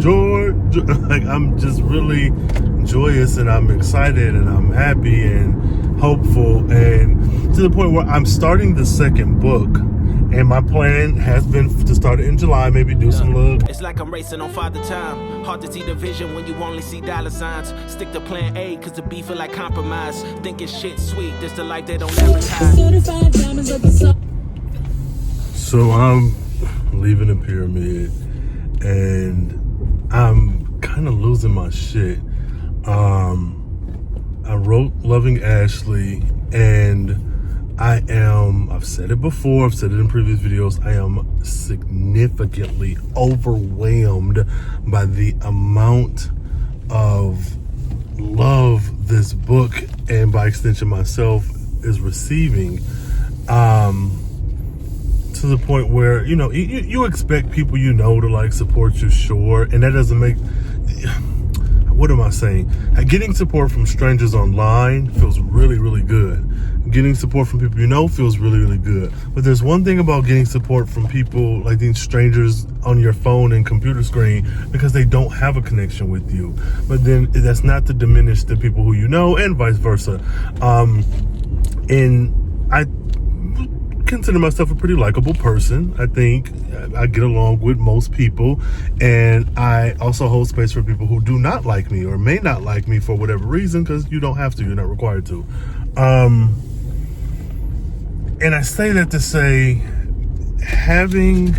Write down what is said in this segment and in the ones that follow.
Like, I'm just really joyous, and I'm excited, and I'm happy and hopeful, and to the point where I'm starting the second book. And my plan has been to start it in July, maybe do some little... It's like I'm racing on Father Time. Hard to see the vision when you only see dollar signs. Stick to plan A, cause the B feel like compromise. Thinking shit sweet, this the life they don't advertise. So I'm leaving the pyramid, and I'm kind of losing my shit. I wrote Loving Ashley, and I've said it before, I've said it in previous videos, I am significantly overwhelmed by the amount of love this book, and by extension myself, is receiving. To the point where, you know, you expect people you know to like support you, sure, and that doesn't make... What am I saying? Getting support from strangers online feels really, really good. Getting support from people you know feels really, really good. But there's one thing about getting support from people like these strangers on your phone and computer screen, because they don't have a connection with you. But then that's not to diminish the people who you know, and vice versa. And I consider myself a pretty likable person. I think I get along with most people, and I also hold space for people who do not like me or may not like me for whatever reason, because you don't have to, you're not required to. And I say that to say, having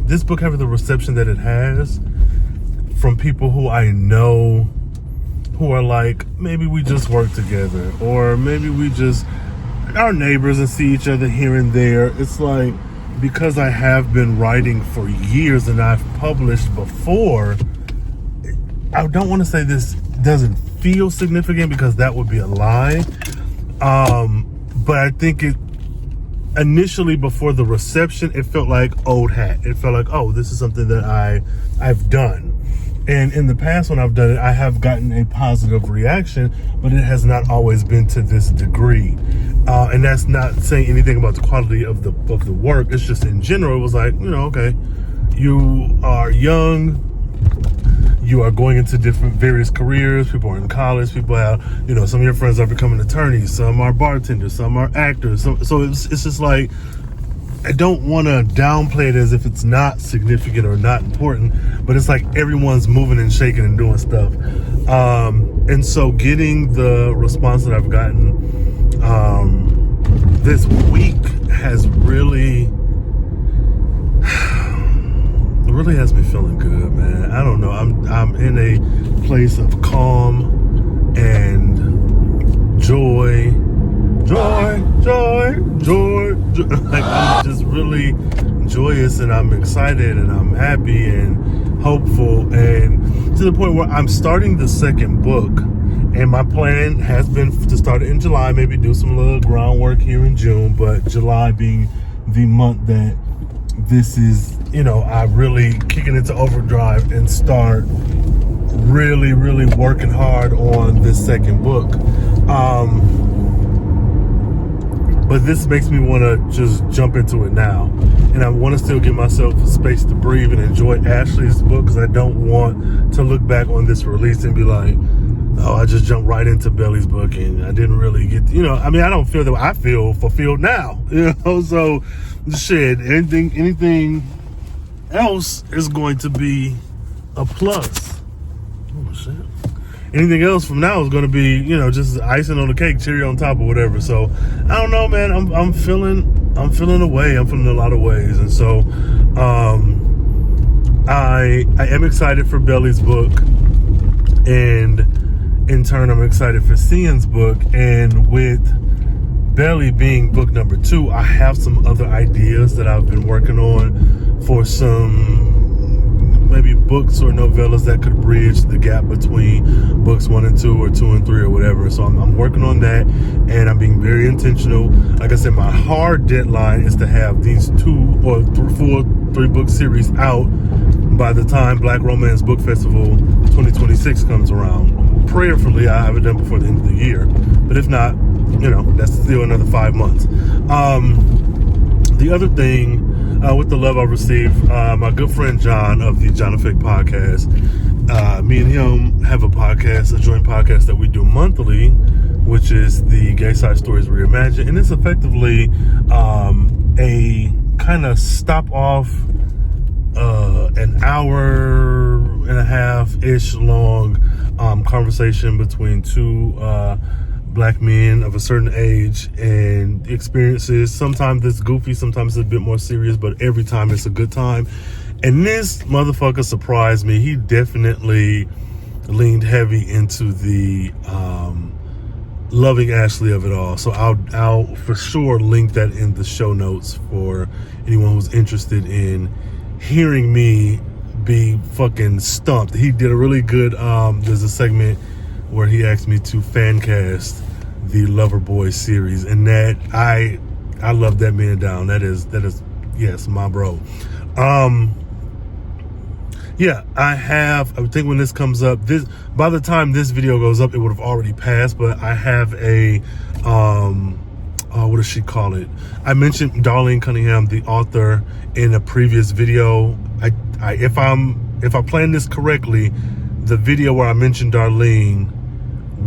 this book having the reception that it has from people who I know, who are like, maybe we just work together, or maybe we just our neighbors and see each other here and there. It's like, because I have been writing for years and I've published before, I don't want to say this doesn't feel significant, because that would be a lie. But I think it initially, before the reception, it felt like old hat. It felt like, oh, this is something that I've done. And in the past, when I've done it, I have gotten a positive reaction, but it has not always been to this degree. And that's not saying anything about the quality of the work. It's just in general, it was like, you know, okay, you are young, you are going into various careers. People are in college. People have, you know, some of your friends are becoming attorneys. Some are bartenders. Some are actors. So it's just like, I don't want to downplay it as if it's not significant or not important, but it's like everyone's moving and shaking and doing stuff. And so getting the response that I've gotten this week has really has me feeling good, man. I don't know. I'm in a place of calm and joy. Like, I'm just really joyous, and I'm excited, and I'm happy and hopeful, and to the point where I'm starting the second book. And my plan has been to start it in July, maybe do some little groundwork here in June, but July being the month that this is, you know, I really kicking into overdrive and start really, really working hard on this second book. But this makes me want to just jump into it now. And I want to still give myself space to breathe and enjoy Ashley's book, because I don't want to look back on this release and be like, oh, I just jumped right into Belly's book and I didn't really get, you know, I mean, I don't feel that I feel fulfilled now, you know, so shit, anything else is going to be a plus. Oh, shit. Anything else from now is going to be, you know, just icing on the cake, cherry on top or whatever. So I don't know, man. I'm feeling a way. I'm feeling a lot of ways, and so I am excited for Belly's book, and in turn, I'm excited for Cian's book. And with Belly being book number 2, I have some other ideas that I've been working on for some maybe books or novellas that could bridge the gap between books 1 and 2 or 2 and 3 or whatever. So I'm working on that, and I'm being very intentional. Like I said, my hard deadline is to have these 2 or 3 book series out by the time Black Romance Book Festival 2026 comes around. Prayerfully, I have it done before the end of the year, but if not, you know, that's still another 5 months. The other thing, with the love I received, my good friend John of the John Effect podcast, me and him have a podcast, a joint podcast that we do monthly, which is the Gay Side Stories Reimagined, and it's effectively a kind of stop off, an hour and a half-ish long conversation between two black men of a certain age and experiences. Sometimes it's goofy, sometimes it's a bit more serious, but every time it's a good time. And this motherfucker surprised me. He definitely leaned heavy into the loving Ashley of it all. So I'll for sure link that in the show notes for anyone who's interested in hearing me be fucking stumped. He did a really good, there's a segment where he asked me to fan cast the Loverboy series, and that I love that man down. That is yes, my bro. Yeah, I think when this comes up, by the time this video goes up, it would have already passed, but I have a, what does she call it? I mentioned 𝘾𝙤𝙡 Cunningham, the author, in a previous video. If I plan this correctly, the video where I mentioned Darlene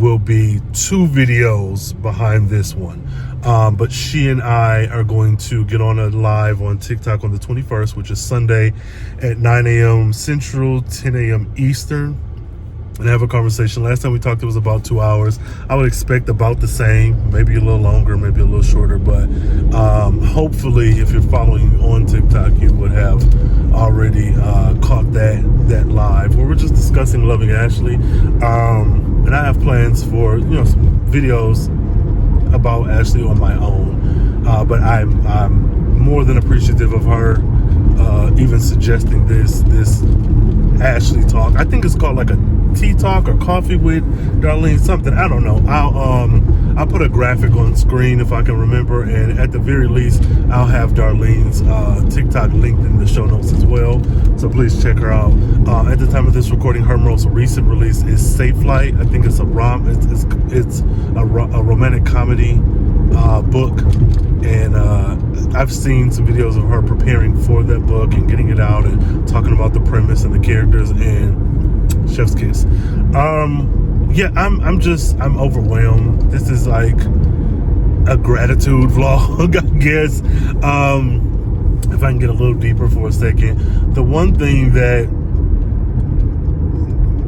will be 2 videos behind this one. But she and I are going to get on a live on TikTok on the 21st, which is Sunday at 9 a.m. Central, 10 a.m. Eastern, and have a conversation. Last time we talked, it was about 2 hours. I would expect about the same, maybe a little longer, maybe a little shorter, but hopefully if you're following on TikTok, you would have already caught that live where we're just discussing loving Ashley. And I have plans for, some videos about Ashley on my own, but I'm more than appreciative of her even suggesting this Ashley talk. I think it's called like a tea talk or coffee with Darlene, something, I don't know. I'll put a graphic on screen if I can remember, and at the very least I'll have Darlene's TikTok linked in the show notes as well, so please check her out. At the time of this recording, her most recent release is Safe Flight. I think it's a romantic comedy book, and I've seen some videos of her preparing for that book and getting it out and talking about the premise and the characters, and chef's kiss. Yeah, I'm overwhelmed. This is like a gratitude vlog, I guess. If I can get a little deeper for a second, the one thing that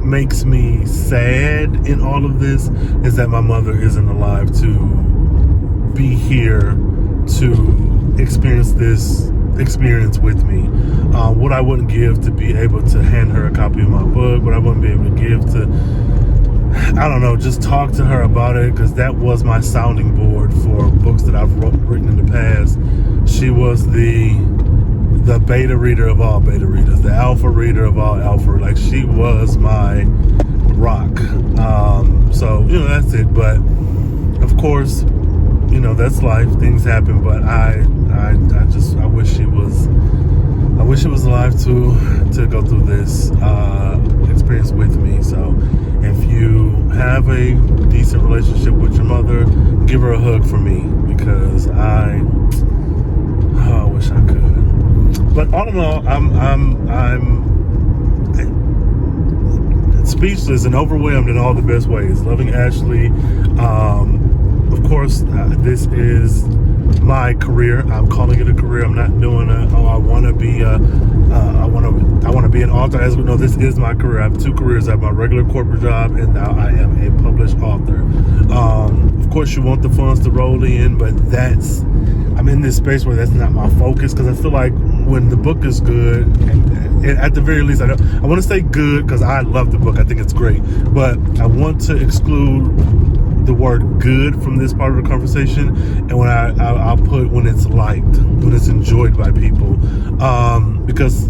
makes me sad in all of this is that my mother isn't alive to be here to experience this experience with me. What I wouldn't give to be able to hand her a copy of my book, what I wouldn't be able to give to, I don't know, just talk to her about it, because that was my sounding board for books that I've written in the past. She was the beta reader of all beta readers, the alpha reader of all alpha. Like, she was my rock. So, that's it. But of course, that's life. Things happen. But I wish she was alive to go through this experience with me. So if you have a decent relationship with your mother, give her a hug for me, because I wish I could. But all in all, I'm speechless and overwhelmed in all the best ways. Loving Ashley. Of course, this is my career. I'm calling it a career. I'm not doing I want to be an author. As we know, this is my career. I have 2 careers. I have my regular corporate job, and now I am a published author. Of course, you want the funds to roll in, but I'm in this space where that's not my focus, because I feel like when the book is good, and at the very least, I want to say good because I love the book. I think it's great, but I want to exclude the word good from this part of the conversation, and when I'll put when it's liked, when it's enjoyed by people, because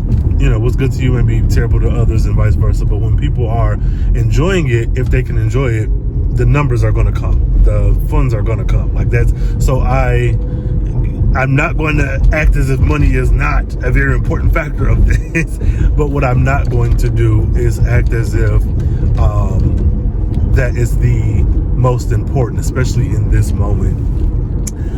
what's good to you may be terrible to others and vice versa. But when people are enjoying it, if they can enjoy it, the numbers are going to come, the funds are going to come. Like, that's so I'm not going to act as if money is not a very important factor of this, but what I'm not going to do is act as if that is the most important, especially in this moment.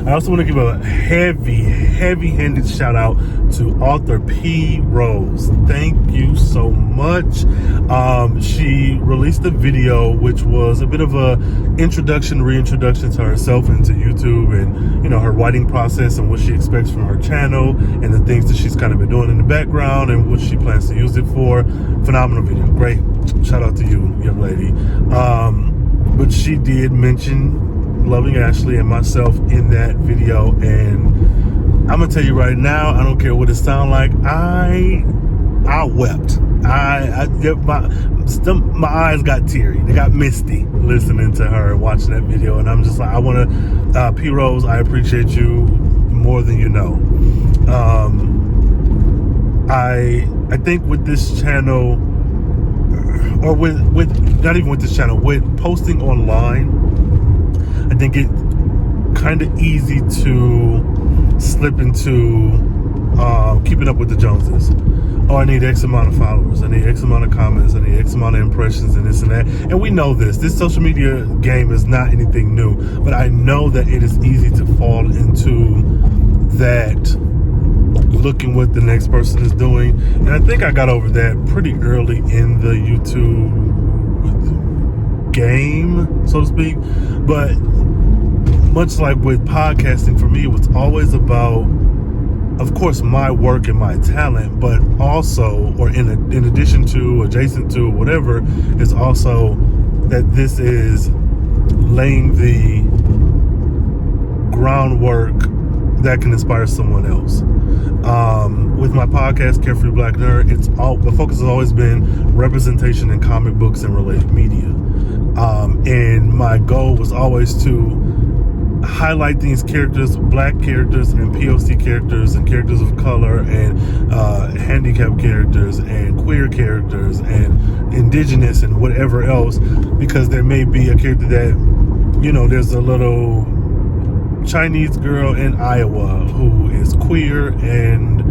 I also want to give a heavy-handed shout out to author 𝘾𝙤𝙡. Thank you so much. She released a video which was a bit of a reintroduction to herself and to YouTube, and her writing process and what she expects from her channel and the things that she's kind of been doing in the background and what she plans to use it for. Phenomenal video. Great. Shout out to you, young lady. But she did mention Loving Ashley and myself in that video, and I'm gonna tell you right now, I don't care what it sounds like, I wept. My eyes got teary. They got misty listening to her and watching that video, and I'm just like, I want to, 𝘾𝙤𝙡, I appreciate you more than you know. I think with this channel, or with not even with this channel, with posting online, I think it kind of easy to slip into keeping up with the Joneses. Oh, I need X amount of followers, I need X amount of comments, I need X amount of impressions, and this and that. And we know this social media game is not anything new, but I know that it is easy to fall into that, looking what the next person is doing. And I think I got over that pretty early in the YouTube game, so to speak. But much like with podcasting, for me, it was always about, of course, my work and my talent, but also, or in addition to, adjacent to, whatever, is also that this is laying the groundwork that can inspire someone else. With my podcast, Carefree Black Nerd, the focus has always been representation in comic books and related media. And my goal was always to highlight these characters, black characters and POC characters and characters of color and handicapped characters and queer characters and indigenous and whatever else, because there may be a character that, there's a little Chinese girl in Iowa who is queer and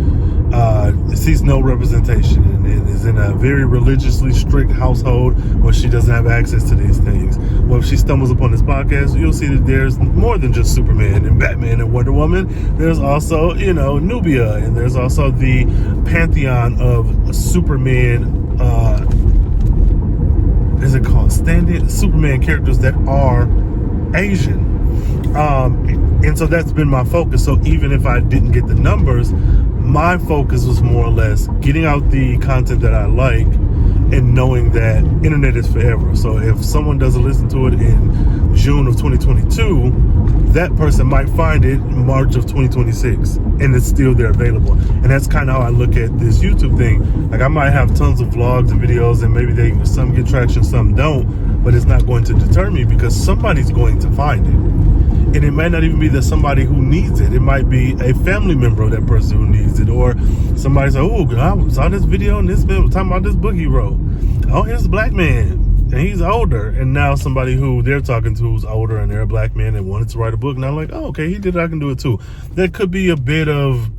sees no representation and is in a very religiously strict household where she doesn't have access to these things. Well, if she stumbles upon this podcast, you'll see that there's more than just Superman and Batman and Wonder Woman. There's also, Nubia, and there's also the pantheon of Superman, is it called stand-in Superman characters that are Asian. And so that's been my focus. So even if I didn't get the numbers, my focus was more or less getting out the content that I like and knowing that internet is forever. So if someone doesn't listen to it in June of 2022, that person might find it in March of 2026 and it's still there available. And that's kind of how I look at this YouTube thing. Like, I might have tons of vlogs and videos and maybe some get traction, some don't, but it's not going to deter me because somebody's going to find it. And it might not even be that somebody who needs it. It might be a family member of that person who needs it. Or somebody say, oh, I saw this video and this man was talking about this book he wrote. Oh, here's a black man and he's older. And now somebody who they're talking to who's older and they're a black man and wanted to write a book. And I'm like, oh, okay, he did it, I can do it too. That could be a bit of,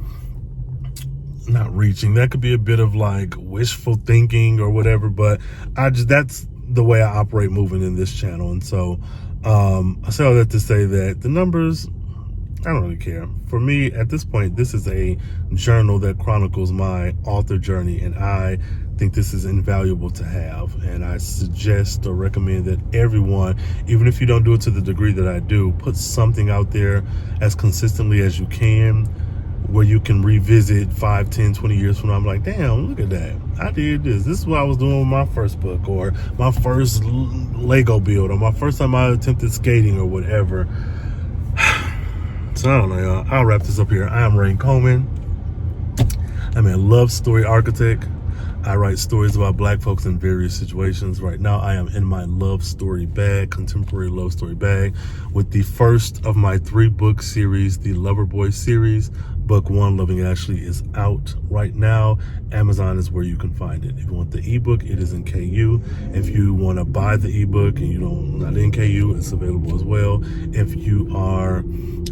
not reaching, that could be a bit of like wishful thinking or whatever. But that's the way I operate moving in this channel. And so I say all that to say that the numbers, I don't really care. For me, at this point, this is a journal that chronicles my author journey, and I think this is invaluable to have. And I suggest or recommend that everyone, even if you don't do it to the degree that I do, put something out there as consistently as you can, where you can revisit 5, 10, 20 years from now. I'm like, damn, look at that. I did this. This is what I was doing with my first book, or my first Lego build, or my first time I attempted skating, or whatever. So I don't know, y'all. I'll wrap this up here. I am 𝘾𝙤𝙡. I'm a love story architect. I write stories about black folks in various situations. Right now, I am in my love story bag, contemporary love story bag, with the first of my 3-book series, the Loverboy series. Book 1, Loving Ashley, is out right now. Amazon is where you can find it. If you want the ebook, it is in KU. If you want to buy the ebook and you not in KU, it's available as well. If you are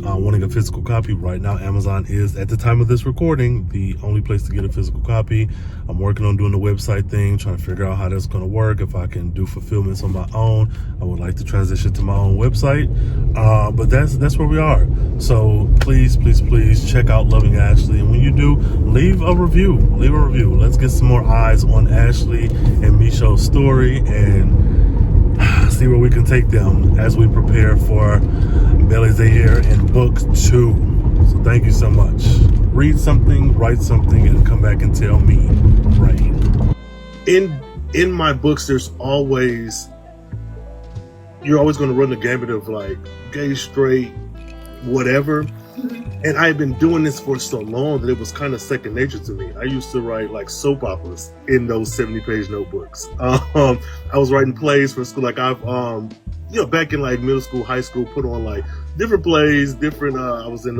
wanting a physical copy, right now Amazon is, at the time of this recording, the only place to get a physical copy. I'm working on doing the website thing, trying to figure out how that's going to work. If I can do fulfillments on my own, I would like to transition to my own website. But that's where we are. So please check out Loving Ashley, and when you do, leave a review. Let's get some more eyes on Ashley and Misho's story, and see where we can take them as we prepare for 𝙍𝙬𝙖𝙮 in book 2. So thank you so much. Read something, write something, and come back and tell me, Rain. In my books, you're always going to run the gamut of like gay, straight, whatever. And I've been doing this for so long that it was kind of second nature to me. I used to write like soap operas in those 70-page notebooks. I was writing plays for school. Like I've, back in like middle school, high school, put on like different plays, I was in